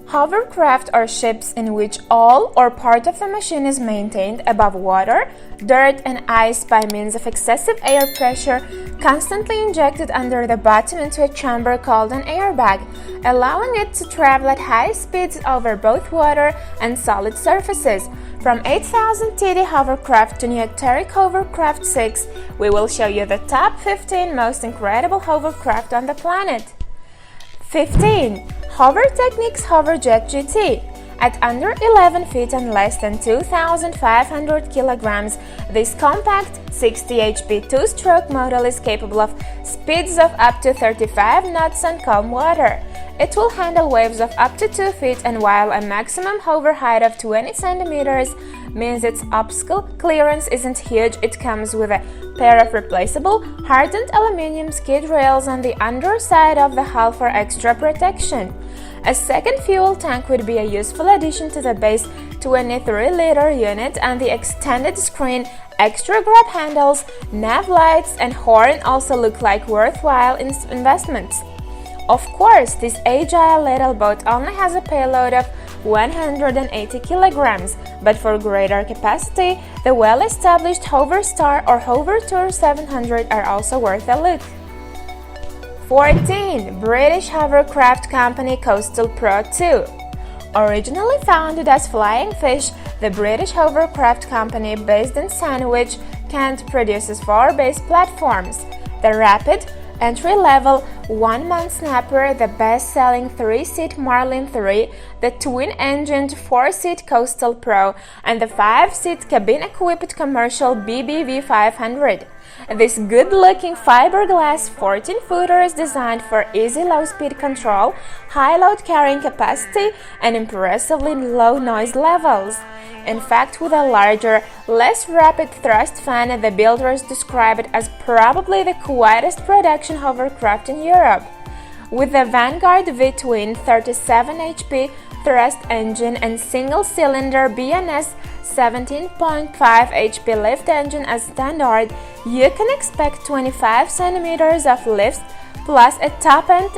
Hovercraft are ships in which all or part of the machine is maintained above water, dirt, and ice by means of excessive air pressure constantly injected under the bottom into a chamber called an airbag, allowing it to travel at high speeds over both water and solid surfaces. From 8000 TD hovercraft to Neoteric Hovercraft 6, we will show you the top 15 most incredible hovercraft on the planet. 15. Hovertechnics Hoverjet GT. At under 11 feet and less than 2,500 kilograms, this compact 60 HP two-stroke model is capable of speeds of up to 35 knots on calm water. It will handle waves of up to 2 feet, and while a maximum hover height of 20 centimeters means its obstacle clearance isn't huge, it comes with a pair of replaceable hardened aluminum skid rails on the underside of the hull for extra protection. A second fuel tank would be a useful addition to the base 23-liter unit, and the extended screen, extra grab handles, nav lights, and horn also look like worthwhile investments. Of course, this agile little boat only has a payload of 180 kilograms, but for greater capacity, the well-established Hoverstar or Hovertour 700 are also worth a look. 14. British Hovercraft Company Coastal Pro 2. Originally founded as Flying Fish, the British Hovercraft Company, based in Sandwich, Kent, produces 4 base platforms: the Rapid, entry-level one-man snapper, the best-selling 3-seat Marlin 3, the twin-engined 4-seat Coastal Pro, and the 5-seat cabin-equipped commercial BBV 500. This good-looking fiberglass 14-footer is designed for easy low-speed control, high load carrying capacity, and impressively low noise levels. In fact, with a larger, less rapid thrust fan, the builders describe it as probably the quietest production hovercraft in Europe. With the Vanguard V-twin 37 HP thrust engine and single-cylinder BNS 17.5 HP lift engine as standard, you can expect 25 centimeters of lift plus a top end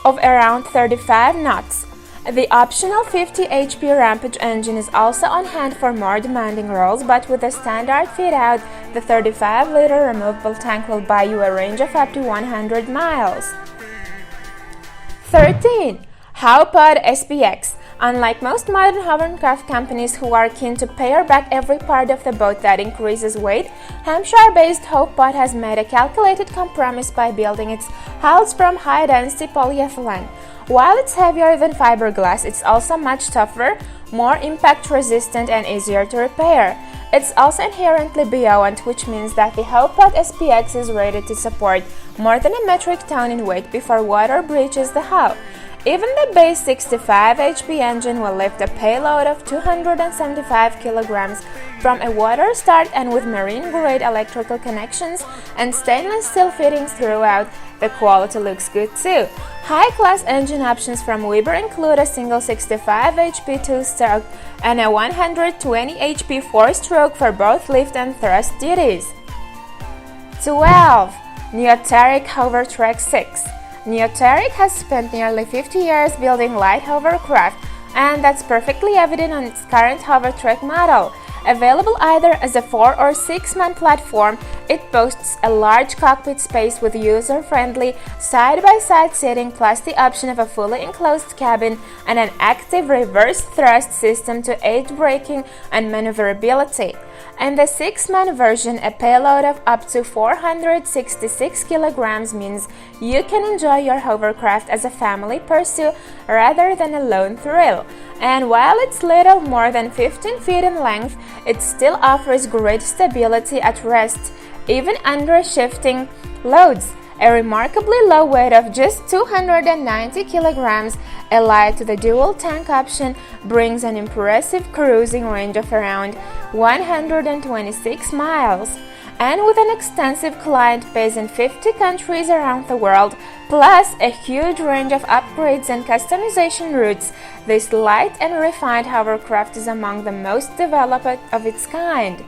of around 35 knots. The optional 50 HP Rampage engine is also on hand for more demanding roles, but with a standard fit-out, the 35-liter removable tank will buy you a range of up to 100 miles. 13. Howpod SPX. Unlike most modern hovercraft companies who are keen to pare back every part of the boat that increases weight, Hampshire-based Howpod has made a calculated compromise by building its hulls from high-density polyethylene. While it's heavier than fiberglass, it's also much tougher, more impact-resistant, and easier to repair. It's also inherently buoyant, which means that the Howpod SPX is rated to support more than a metric ton in weight before water breaches the hull. Even the base 65 HP engine will lift a payload of 275 kilograms from a water start, and with marine-grade electrical connections and stainless steel fittings throughout, the quality looks good too. High-class engine options from Weber include a single 65 HP two-stroke and a 120 HP four-stroke for both lift and thrust duties. 12. Neoteric Hovertrack 6. Neoteric has spent nearly 50 years building light hovercraft, and that's perfectly evident on its current Hovertrack model. Available either as a 4- or 6-man platform, it boasts a large cockpit space with user-friendly side-by-side seating, plus the option of a fully enclosed cabin and an active reverse thrust system to aid braking and maneuverability. In the 6-man version, a payload of up to 466 kilograms means you can enjoy your hovercraft as a family pursuit rather than a lone thrill. And while it's little more than 15 feet in length, it still offers great stability at rest, even under shifting loads. A remarkably low weight of just 290 kilograms, allied to the dual tank option, brings an impressive cruising range of around 126 miles. And with an extensive client base in 50 countries around the world, plus a huge range of upgrades and customization routes, this light and refined hovercraft is among the most developed of its kind.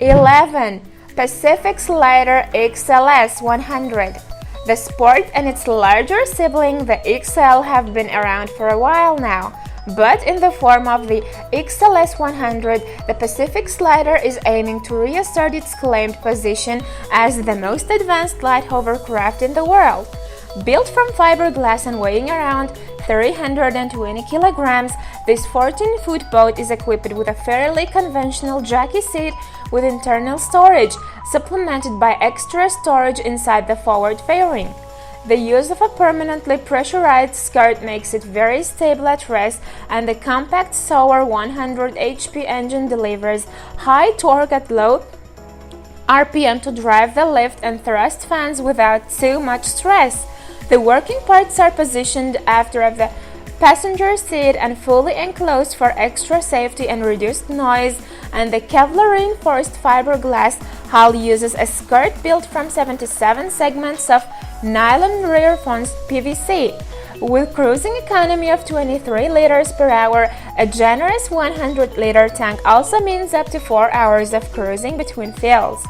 11. Pacific Slider XLS 100. The Sport and its larger sibling, the XL, have been around for a while now. But in the form of the XLS 100, the Pacific Slider is aiming to reassert its claimed position as the most advanced light hovercraft in the world. Built from fiberglass and weighing around 320 kilograms, this 14-foot boat is equipped with a fairly conventional jockey seat with internal storage, supplemented by extra storage inside the forward fairing. The use of a permanently pressurized skirt makes it very stable at rest, and the compact Soar 100 HP engine delivers high torque at low RPM to drive the lift and thrust fans without too much stress. The working parts are positioned after the passenger seat and fully enclosed for extra safety and reduced noise, and the Kevlar-reinforced fiberglass hull uses a skirt built from 77 segments of nylon rear-fonsed PVC. With cruising economy of 23 liters per hour, a generous 100-liter tank also means up to 4 hours of cruising between fills.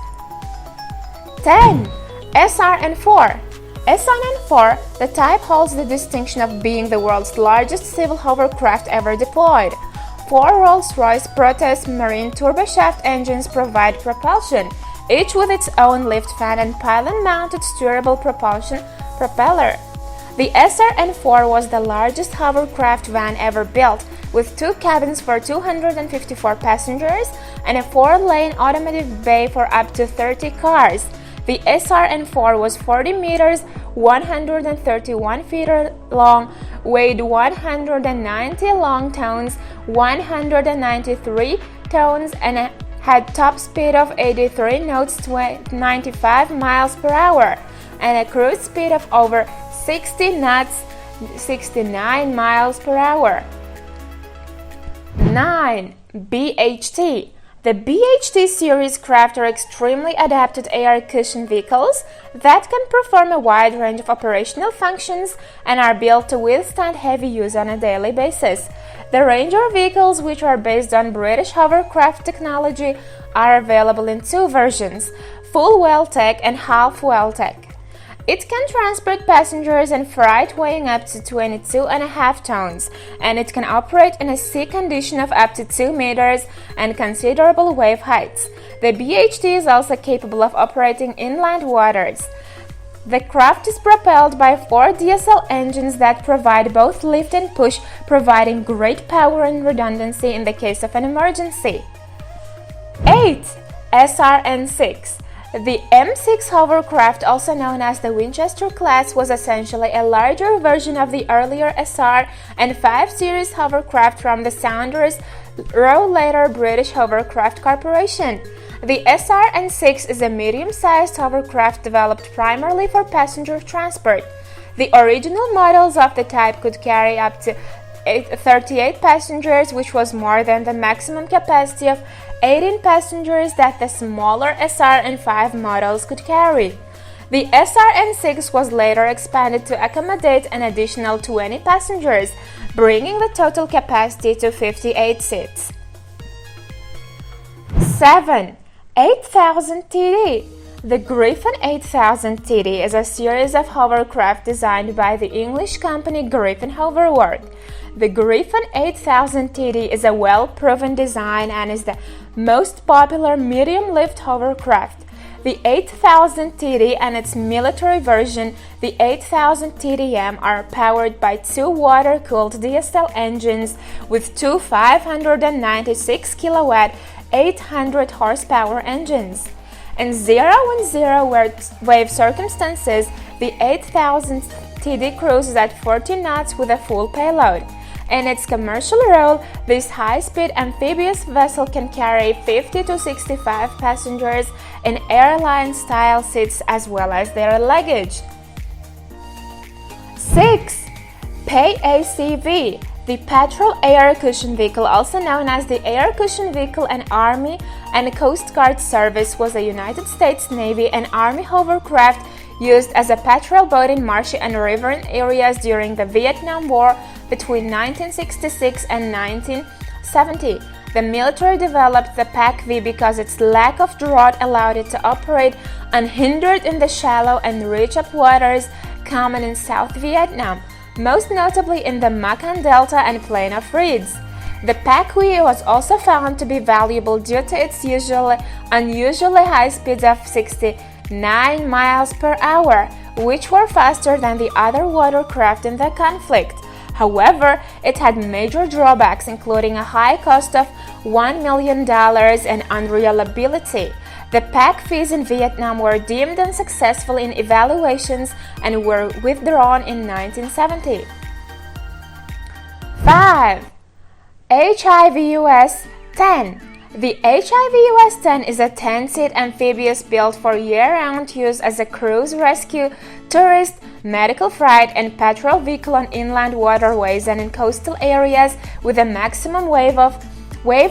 10. SRN4. SRN4, the type holds the distinction of being the world's largest civil hovercraft ever deployed. 4 Rolls-Royce Proteus marine turboshaft engines provide propulsion, each with its own lift fan and pylon-mounted steerable propulsion propeller. The SRN4 was the largest hovercraft van ever built, with 2 cabins for 254 passengers and a 4-lane automatic bay for up to 30 cars. The SRN4 was 40 meters, 131 feet long, weighed 190 long tons, 193 tons, and had top speed of 83 knots to 95 miles per hour, and a cruise speed of over 60 knots, 69 miles per hour. 9. BHT. The BHT series craft are extremely adapted air cushion vehicles that can perform a wide range of operational functions and are built to withstand heavy use on a daily basis. The Ranger vehicles, which are based on British hovercraft technology, are available in 2 versions, full Welltec and half Welltec. It can transport passengers and freight weighing up to 22.5 tons, and it can operate in a sea condition of up to 2 meters and considerable wave heights. The BHT is also capable of operating inland waters. The craft is propelled by 4 diesel engines that provide both lift and push, providing great power and redundancy in the case of an emergency. 8. SRN6. The M6 hovercraft, also known as the Winchester class, was essentially a larger version of the earlier SR and 5 series hovercraft from the Saunders Roe later British Hovercraft Corporation. The SRN6 is a medium-sized hovercraft developed primarily for passenger transport. The original models of the type could carry up to 38 passengers, which was more than the maximum capacity of 18 passengers that the smaller SRN5 models could carry. The SRN6 was later expanded to accommodate an additional 20 passengers, bringing the total capacity to 58 seats. 7. 8000 TD. The Griffon 8000 TD is a series of hovercraft designed by the English company Griffon Hoverwork. The Griffon 8000 TD is a well-proven design and is the most popular medium-lift hovercraft. The 8000 TD and its military version, the 8000 TDM, are powered by 2 water-cooled diesel engines with 2 596 kilowatt 800 horsepower engines. In 0 and 0 wave circumstances, the 8000 TD cruises at 40 knots with a full payload. In its commercial role, this high-speed amphibious vessel can carry 50 to 65 passengers in airline-style seats as well as their luggage. 6. PACV. The Patrol Air Cushion Vehicle, also known as the Air Cushion Vehicle, an Army and Coast Guard service, was a United States Navy and Army hovercraft used as a patrol boat in marshy and riverine areas during the Vietnam War between 1966 and 1970. The military developed the PAC-V because its lack of draught allowed it to operate unhindered in the shallow and rich-up waters common in South Vietnam, most notably in the Macan Delta and Plain of Reeds. The PAC-V was also found to be valuable due to its unusually high speeds of 69 miles per hour, which were faster than the other watercraft in the conflict. However, it had major drawbacks, including a high cost of $1 million and unreliability. The PAC-Vs in Vietnam were deemed unsuccessful in evaluations and were withdrawn in 1970. 5. HIVUS-10. The HIVUS-10 is a 10-seat amphibious built for year-round use as a cruise rescue, tourist, medical freight, and patrol vehicle on inland waterways and in coastal areas with a maximum wave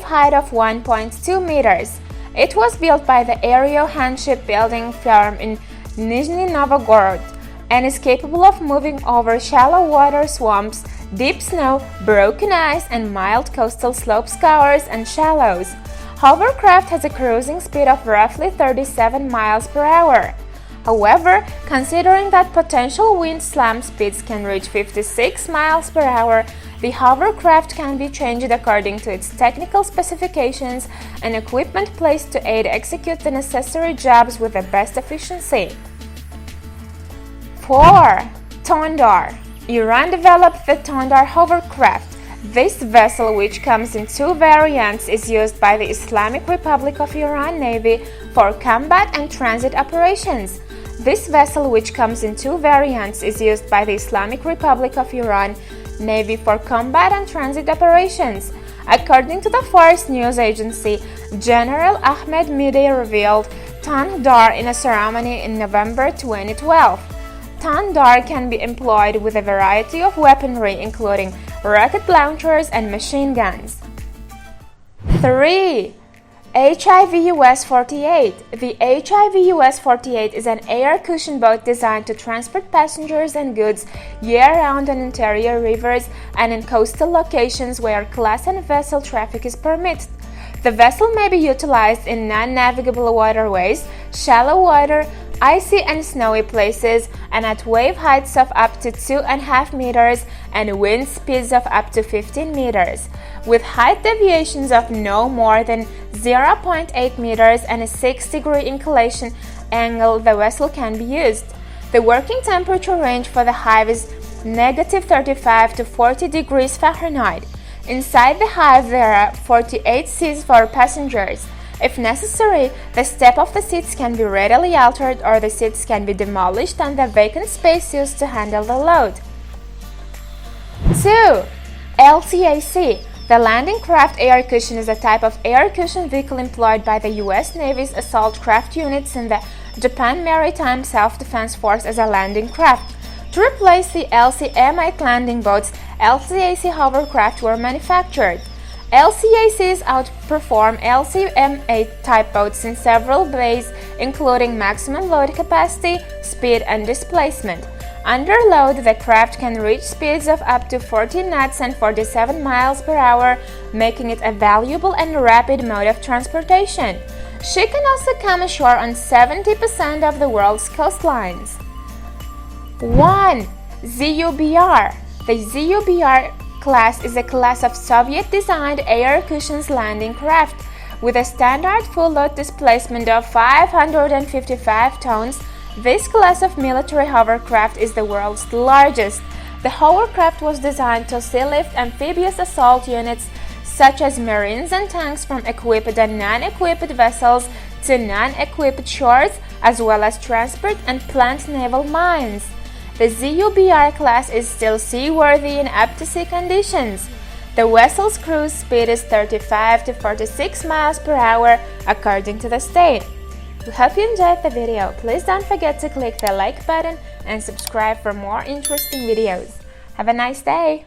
height of 1.2 meters. It was built by the Aero Hand Shipbuilding firm in Nizhny Novgorod and is capable of moving over shallow water swamps, deep snow, broken ice, and mild coastal slope scours and shallows. Hovercraft has a cruising speed of roughly 37 miles per hour. However, considering that potential wind slam speeds can reach 56 miles per hour, the hovercraft can be changed according to its technical specifications and equipment placed to aid execute the necessary jobs with the best efficiency. 4. Tondar. Iran developed the Tondar hovercraft. This vessel, which comes in two variants, is used by the Islamic Republic of Iran Navy for combat and transit operations. This vessel, which comes in two variants, is used by the Islamic Republic of Iran Navy for combat and transit operations. According to the Fars news agency, General Ahmed Mideh revealed Tondar in a ceremony in November 2012. Tondar can be employed with a variety of weaponry, including rocket launchers and machine guns. 3. HIVUS-48. The HIVUS-48 is an air cushion boat designed to transport passengers and goods year-round on interior rivers and in coastal locations where class and vessel traffic is permitted. The vessel may be utilized in non-navigable waterways, shallow water, icy and snowy places, and at wave heights of up to 2.5 meters and wind speeds of up to 15 meters. With height deviations of no more than 0.8 meters and a 6-degree inclination angle, the vessel can be used. The working temperature range for the hive is -35 to 40 degrees Fahrenheit. Inside the hive there are 48 seats for passengers. If necessary, the step of the seats can be readily altered or the seats can be demolished and the vacant space used to handle the load. 2. LCAC. The landing craft air cushion is a type of air cushion vehicle employed by the U.S. Navy's assault craft units in the Japan Maritime Self-Defense Force as a landing craft. To replace the LC-M8 landing boats, LCAC hovercraft were manufactured. LCACs outperform LC-M8 type boats in several ways, including maximum load capacity, speed, and displacement. Under load, the craft can reach speeds of up to 40 knots and 47 miles per hour, making it a valuable and rapid mode of transportation. She can also come ashore on 70% of the world's coastlines. 1. ZUBR. The ZUBR class is a class of Soviet-designed air cushions landing craft. With a standard full load displacement of 555 tons, this class of military hovercraft is the world's largest. The hovercraft was designed to sea-lift amphibious assault units such as marines and tanks from equipped and non-equipped vessels to non-equipped shores, as well as transport and plant naval mines. The ZUBR class is still seaworthy in up-to-sea conditions. The vessel's cruise speed is 35 to 46 miles per hour according to the state. We hope you enjoyed the video. Please don't forget to click the like button and subscribe for more interesting videos. Have a nice day!